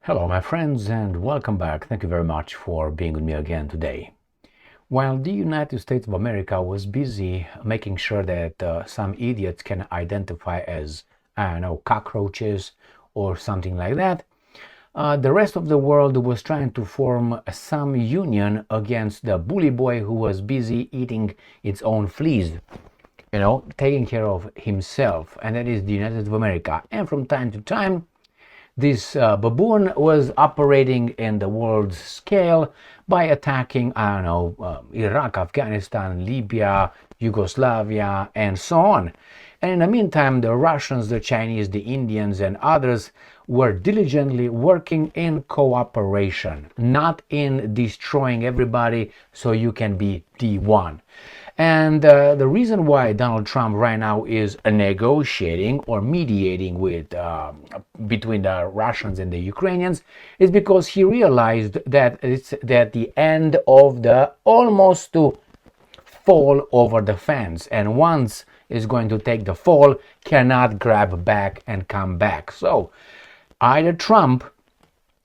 Hello my friends and welcome back. Thank you very much for being with me again today. While the United States of America was busy making sure that some idiots can identify as, I don't know, cockroaches or something like that, the rest of the world was trying to form some union against the bully boy who was busy eating its own fleas, taking care of himself, and that is the United States of America. And from time to time, this baboon was operating in the world's scale by attacking, Iraq, Afghanistan, Libya, Yugoslavia, and so on. And in the meantime, the Russians, the Chinese, the Indians, and others were diligently working in cooperation, not in destroying everybody so you can be D1. And the reason why Donald Trump right now is negotiating or mediating between the Russians and the Ukrainians is because he realized that it's at the end of the almost to fall over the fence, and once is going to take the fall, cannot grab back and come back. So either Trump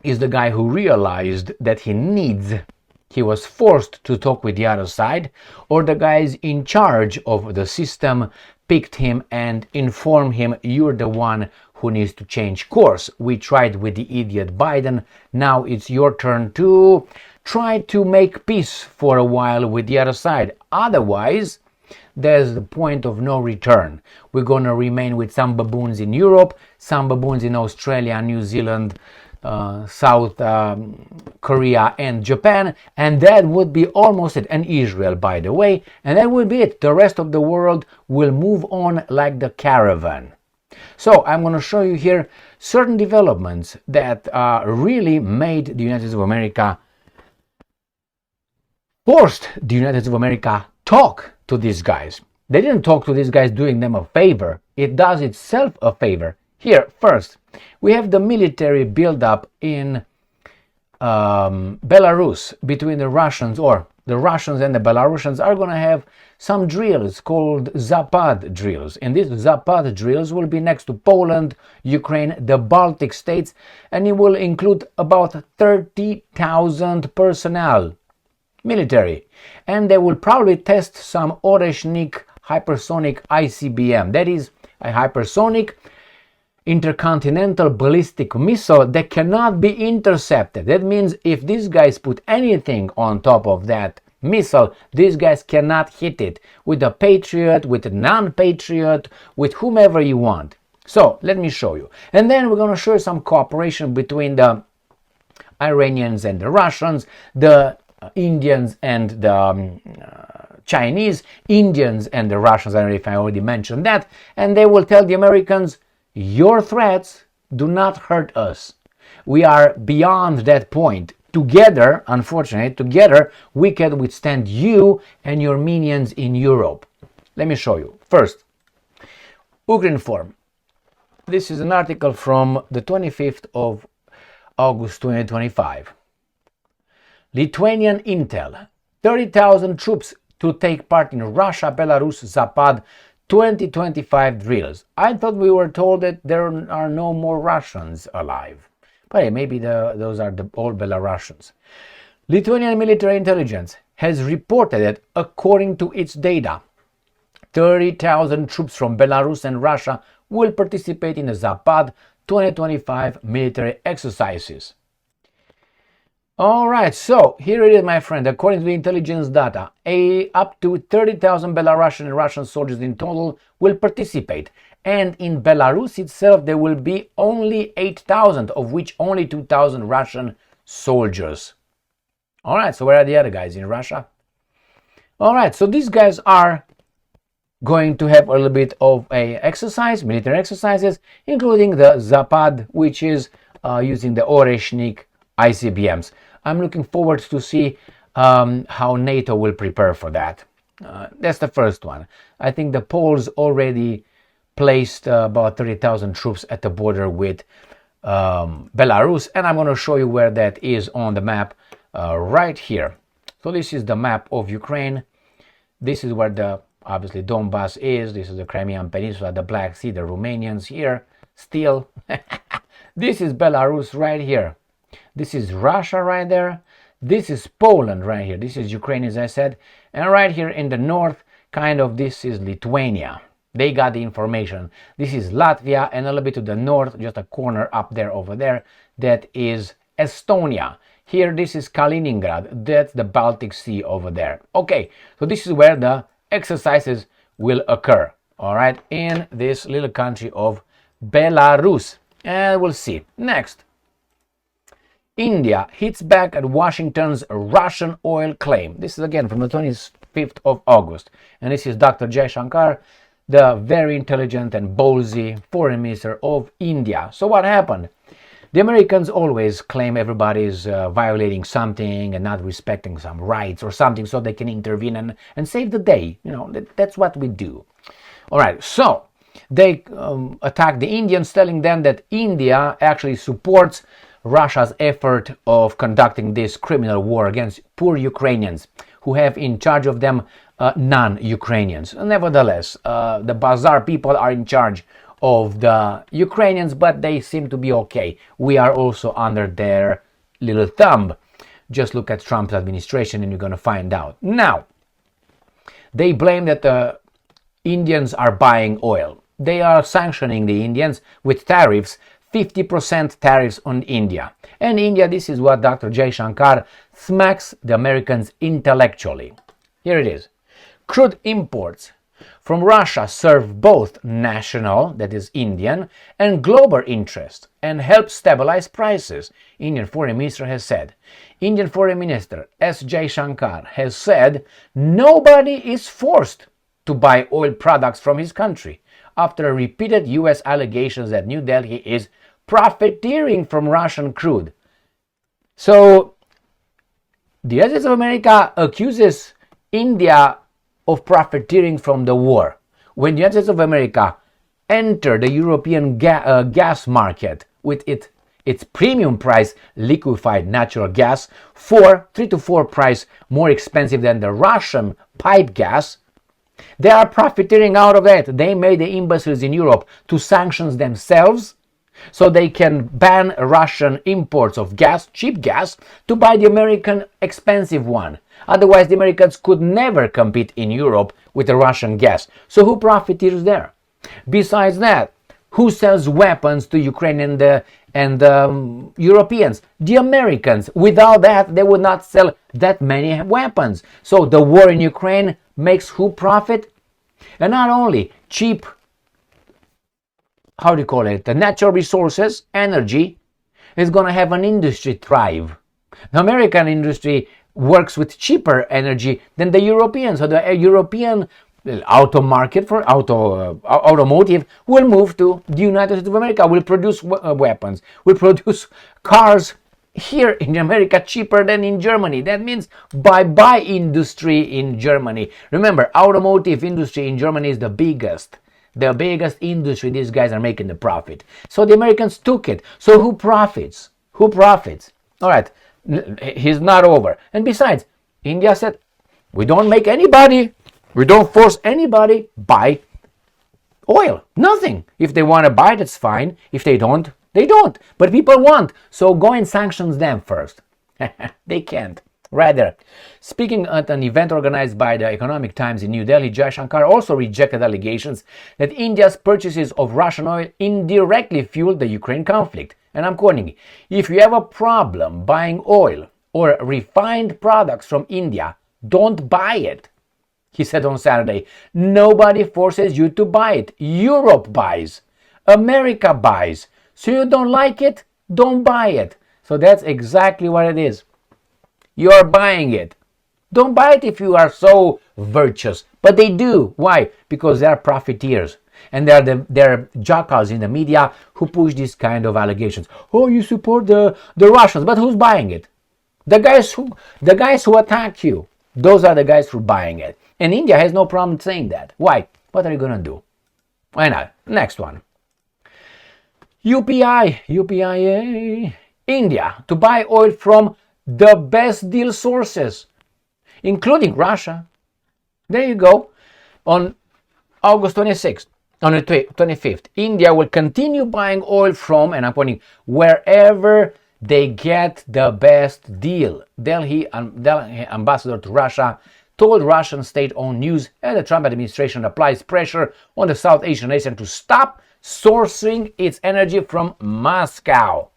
is the guy who realized that he was forced to talk with the other side, or the guys in charge of the system picked him and informed him, you're the one who needs to change course. We tried with the idiot Biden, now it's your turn to try to make peace for a while with the other side. Otherwise, there's the point of no return. We're going to remain with some baboons in Europe, some baboons in Australia, New Zealand, South Korea and Japan, and that would be almost it, and Israel, by the way, and that would be it. The rest of the world will move on like the caravan. So I'm going to show you here certain developments that really made the United States of America, forced the United States of America talk to these guys. They didn't talk to these guys doing them a favor. It does itself a favor. Here, first, we have the military buildup in Belarus between the Russians, or the Russians and the Belarusians are going to have some drills called Zapad drills. And these Zapad drills will be next to Poland, Ukraine, the Baltic states, and it will include about 30,000 personnel, military. And they will probably test some Oreshnik hypersonic ICBM. That is a hypersonic intercontinental ballistic missile that cannot be intercepted. That means if these guys put anything on top of that missile, these guys cannot hit it with a Patriot, with a non-Patriot, with whomever you want. So let me show you. And then we're going to show you some cooperation between the Iranians and the Russians, the Indians and the Chinese, Indians and the Russians. I don't know if I already mentioned that. And they will tell the Americans, your threats do not hurt us. We are beyond that point. Together, unfortunately, together we can withstand you and your minions in Europe. Let me show you. First, Ukrinform. This is an article from the 25th of August 2025. Lithuanian intel. 30,000 troops to take part in Russia-Belarus Zapad-2025 drills. I thought we were told that there are no more Russians alive. But hey, maybe those are all Belarusians. Lithuanian military intelligence has reported that, according to its data, 30,000 troops from Belarus and Russia will participate in the Zapad 2025 military exercises. All right, so here it is, my friend. According to the intelligence data, up to 30,000 Belarusian and Russian soldiers in total will participate. And in Belarus itself, there will be only 8,000, of which only 2,000 Russian soldiers. All right, so where are the other guys in Russia? All right, so these guys are going to have a little bit of a exercise, military exercises, including the Zapad, which is using the Oreshnik ICBMs. I'm looking forward to see how NATO will prepare for that. That's the first one. I think the Poles already placed about 30,000 troops at the border with Belarus, and I'm going to show you where that is on the map right here. So this is the map of Ukraine. This is where the obviously Donbass is. This is the Crimean Peninsula, the Black Sea, the Romanians here still. This is Belarus right here. This is Russia right there. This is Poland right here. This is Ukraine, as I said. And right here in the north, kind of, this is Lithuania. They got the information. This is Latvia, and a little bit to the north, just a corner up there over there, that is Estonia. Here, this is Kaliningrad. That's the Baltic Sea over there. Okay, so this is where the exercises will occur. All right, in this little country of Belarus. And we'll see. Next. India hits back at Washington's Russian oil claim. This is again from the 25th of August. And this is Dr. Jaishankar, the very intelligent and ballsy foreign minister of India. So what happened? The Americans always claim everybody is violating something and not respecting some rights or something, so they can intervene and save the day. You know, that's what we do. All right, so they attacked the Indians, telling them that India actually supports Russia's effort of conducting this criminal war against poor Ukrainians who have in charge of them non-Ukrainians. Nevertheless, the Bazaar people are in charge of the Ukrainians, but they seem to be okay. We are also under their little thumb. Just look at Trump's administration and you're going to find out. Now, they blame that the Indians are buying oil. They are sanctioning the Indians with tariffs, 50% tariffs on India. And India, this is what Dr. Jaishankar smacks the Americans intellectually. Here it is. Crude imports from Russia serve both national, that is Indian, and global interest and help stabilize prices, Indian Foreign Minister has said. Indian Foreign Minister S. Jaishankar has said nobody is forced to buy oil products from his country after repeated US allegations that New Delhi is profiteering from Russian crude. So, the United States of America accuses India of profiteering from the war. When the United States of America entered the European gas market with its premium price liquefied natural gas, 3 to 4 price more expensive than the Russian pipe gas, they are profiteering out of that. They made the imbeciles in Europe to sanction themselves so they can ban Russian imports of gas, cheap gas, to buy the American expensive one. Otherwise, the Americans could never compete in Europe with the Russian gas. So who profiteers there? Besides that, who sells weapons to Ukraine and Europeans? The Americans. Without that, they would not sell that many weapons. So the war in Ukraine makes who profit? And not only cheap, the natural resources, energy, is going to have an industry thrive. The American industry works with cheaper energy than the Europeans. So the European auto market for automotive will move to the United States of America, will produce weapons, will produce cars here in America cheaper than in Germany. That means buy industry in Germany. Remember, automotive industry in Germany is the biggest industry. These guys are making the profit. So the Americans took it. So who profits? Who profits? All right, he's not over. And besides, India said, we don't force anybody buy oil. Nothing. If they want to buy, that's fine. If they don't, they don't. But people want. So go and sanctions them first. They can't. Rather, speaking at an event organized by the Economic Times in New Delhi, Jaishankar also rejected allegations that India's purchases of Russian oil indirectly fueled the Ukraine conflict. And I'm quoting, if you have a problem buying oil or refined products from India, don't buy it. He said on Saturday, nobody forces you to buy it. Europe buys. America buys. So you don't like it? Don't buy it. So that's exactly what it is. You're buying it. Don't buy it if you are so virtuous. But they do. Why? Because they are profiteers. And they're jackals in the media who push these kind of allegations. Oh, you support the Russians. But who's buying it? The guys who attack you. Those are the guys who are buying it. And India has no problem saying that. Why? What are you going to do? Why not? Next one. UPI, India to buy oil from the best deal sources, including Russia. There you go. On August 26th, on the 25th, India will continue buying oil from, and I'm pointing, wherever they get the best deal. Delhi ambassador to Russia told Russian state-owned news that the Trump administration applies pressure on the South Asian nation to stop sourcing its energy from Moscow.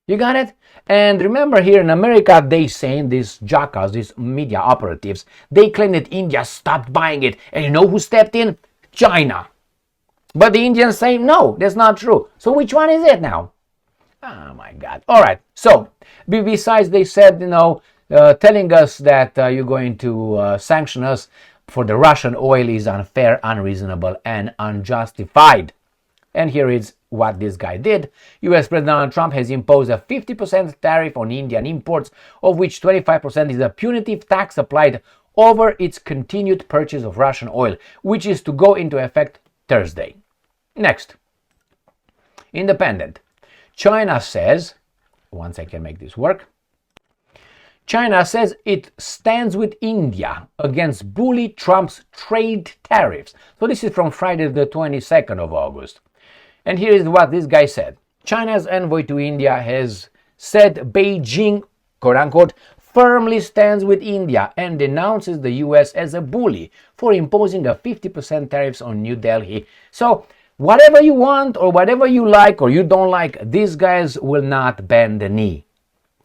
You got it? And remember, here in America, they saying, these jackals, these media operatives, they claim that India stopped buying it. And you know who stepped in? China. But the Indians say, no, that's not true. So which one is it now? Oh my God. All right. So besides, they said, telling us that you're going to sanction us for the Russian oil is unfair, unreasonable, and unjustified. And here is what this guy did. US President Donald Trump has imposed a 50% tariff on Indian imports, of which 25% is a punitive tax applied over its continued purchase of Russian oil, which is to go into effect Thursday. Next. Independent. China says, once I can make this work, China says it stands with India against bully Trump's trade tariffs. So this is from Friday the 22nd of August. And here is what this guy said. China's envoy to India has said Beijing, quote-unquote, firmly stands with India and denounces the US as a bully for imposing a 50% tariffs on New Delhi. So whatever you want or whatever you like or you don't like, these guys will not bend the knee.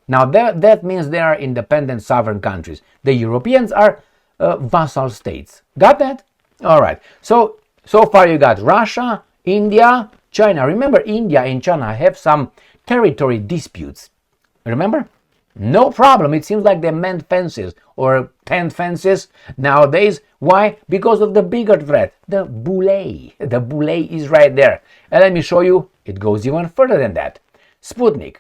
Now that means they are independent sovereign countries. The Europeans are vassal states. Got that? All right. So far you got Russia, India, China. Remember, India and China have some territory disputes. Remember? No problem. It seems like they mend fences or tend fences nowadays. Why? Because of the bigger threat, the bully. The bully is right there. And let me show you, it goes even further than that. Sputnik.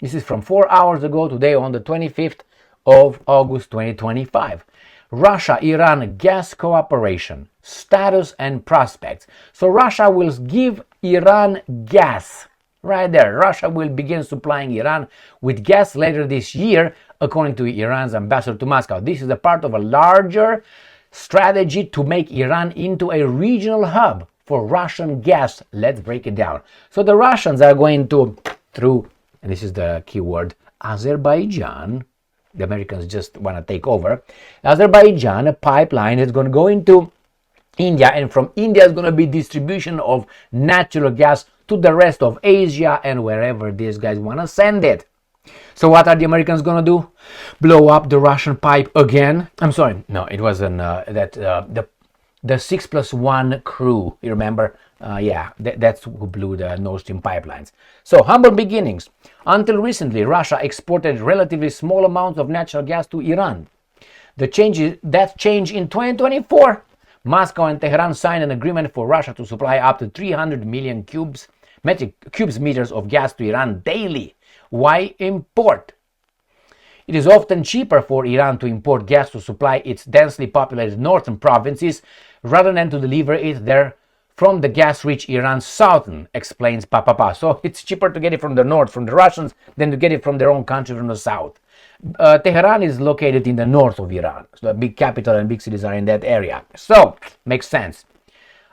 This is from 4 hours ago today on the 25th of August 2025. Russia-Iran gas cooperation, status and prospects. So Russia will give Iran gas. Right there. Russia will begin supplying Iran with gas later this year, according to Iran's ambassador to Moscow. This is a part of a larger strategy to make Iran into a regional hub for Russian gas. Let's break it down. So the Russians are going to, through, and this is the key word, Azerbaijan. The Americans just want to take over. Azerbaijan, a pipeline is going to go into India, and from India is going to be distribution of natural gas to the rest of Asia and wherever these guys want to send it. So what are the Americans going to do? Blow up the Russian pipe again? I'm sorry, no, it wasn't the 6+1 crew, you remember? That's who blew the Nord Stream pipelines. So, humble beginnings. Until recently, Russia exported relatively small amounts of natural gas to Iran. That changed in 2024. Moscow and Tehran signed an agreement for Russia to supply up to 300 million cubic meters of gas to Iran daily. Why import? It is often cheaper for Iran to import gas to supply its densely populated northern provinces rather than to deliver it there from the gas-rich Iran's southern, explains Papa. So it's cheaper to get it from the north, from the Russians, than to get it from their own country from the south. Tehran is located in the north of Iran. So the big capital and big cities are in that area. So, makes sense.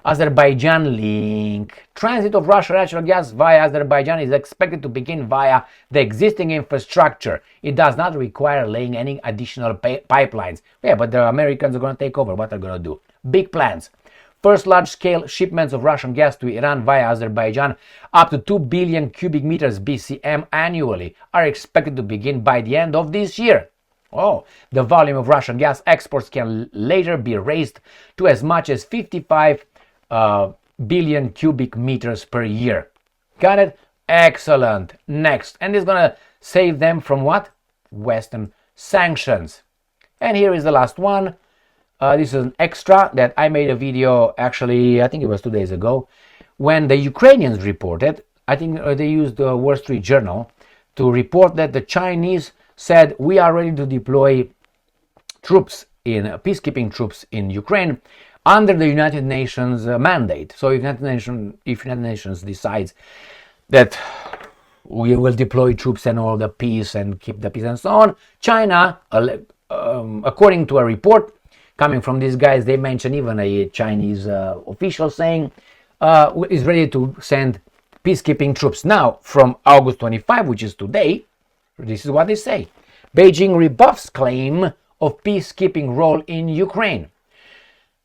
Azerbaijan link. Transit of Russian natural gas via Azerbaijan is expected to begin via the existing infrastructure. It does not require laying any additional pipelines. Yeah, but the Americans are going to take over. What are they going to do? Big plans. First large-scale shipments of Russian gas to Iran via Azerbaijan, up to 2 billion cubic meters BCM annually, are expected to begin by the end of this year. Oh, the volume of Russian gas exports can later be raised to as much as 55 billion cubic meters per year. Got it? Excellent. Next. And it's going to save them from what? Western sanctions. And here is the last one. This is an extra that I made a video, actually, I think it was 2 days ago, when the Ukrainians reported, I think they used the Wall Street Journal to report that the Chinese said, we are ready to deploy troops peacekeeping troops in Ukraine under the United Nations mandate. So if United Nations decides that we will deploy troops and all the peace and keep the peace and so on, China, according to a report coming from these guys, they mention even a Chinese official saying is ready to send peacekeeping troops. Now, from August 25, which is today, This is what they say. Beijing rebuffs claim of peacekeeping role in Ukraine.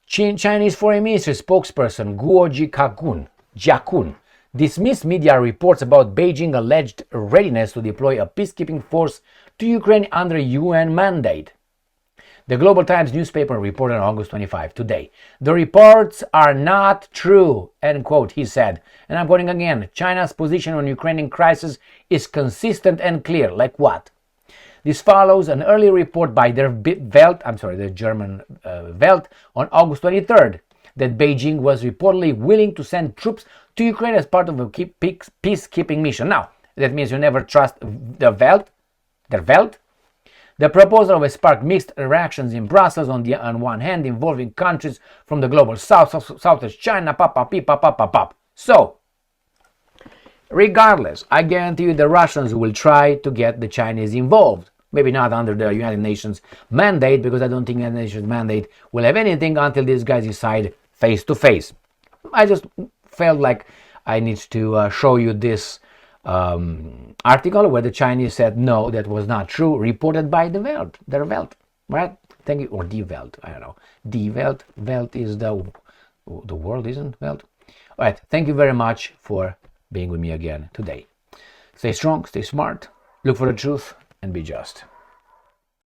Chinese Foreign Ministry spokesperson Guo Jiakun dismissed media reports about Beijing's alleged readiness to deploy a peacekeeping force to Ukraine under UN mandate. The Global Times newspaper reported on August 25 today. The reports are not true, end quote, he said. And I'm quoting again, China's position on Ukrainian crisis is consistent and clear. Like what? This follows an early report by the German Welt on August 23rd that Beijing was reportedly willing to send troops to Ukraine as part of a peacekeeping mission. Now, that means you never trust the Welt. The proposal has sparked mixed reactions in Brussels on one hand, involving countries from the global south as China, So, regardless, I guarantee you the Russians will try to get the Chinese involved. Maybe not under the United Nations mandate, because I don't think the United Nations mandate will have anything until these guys decide face to face. I just felt like I need to show you this article where the Chinese said no, that was not true, reported by the Welt, right? Thank you, or Die Welt, I don't know. Die Welt, Welt is the world, isn't Welt? All right, thank you very much for being with me again today. Stay strong, stay smart, look for the truth, and be just.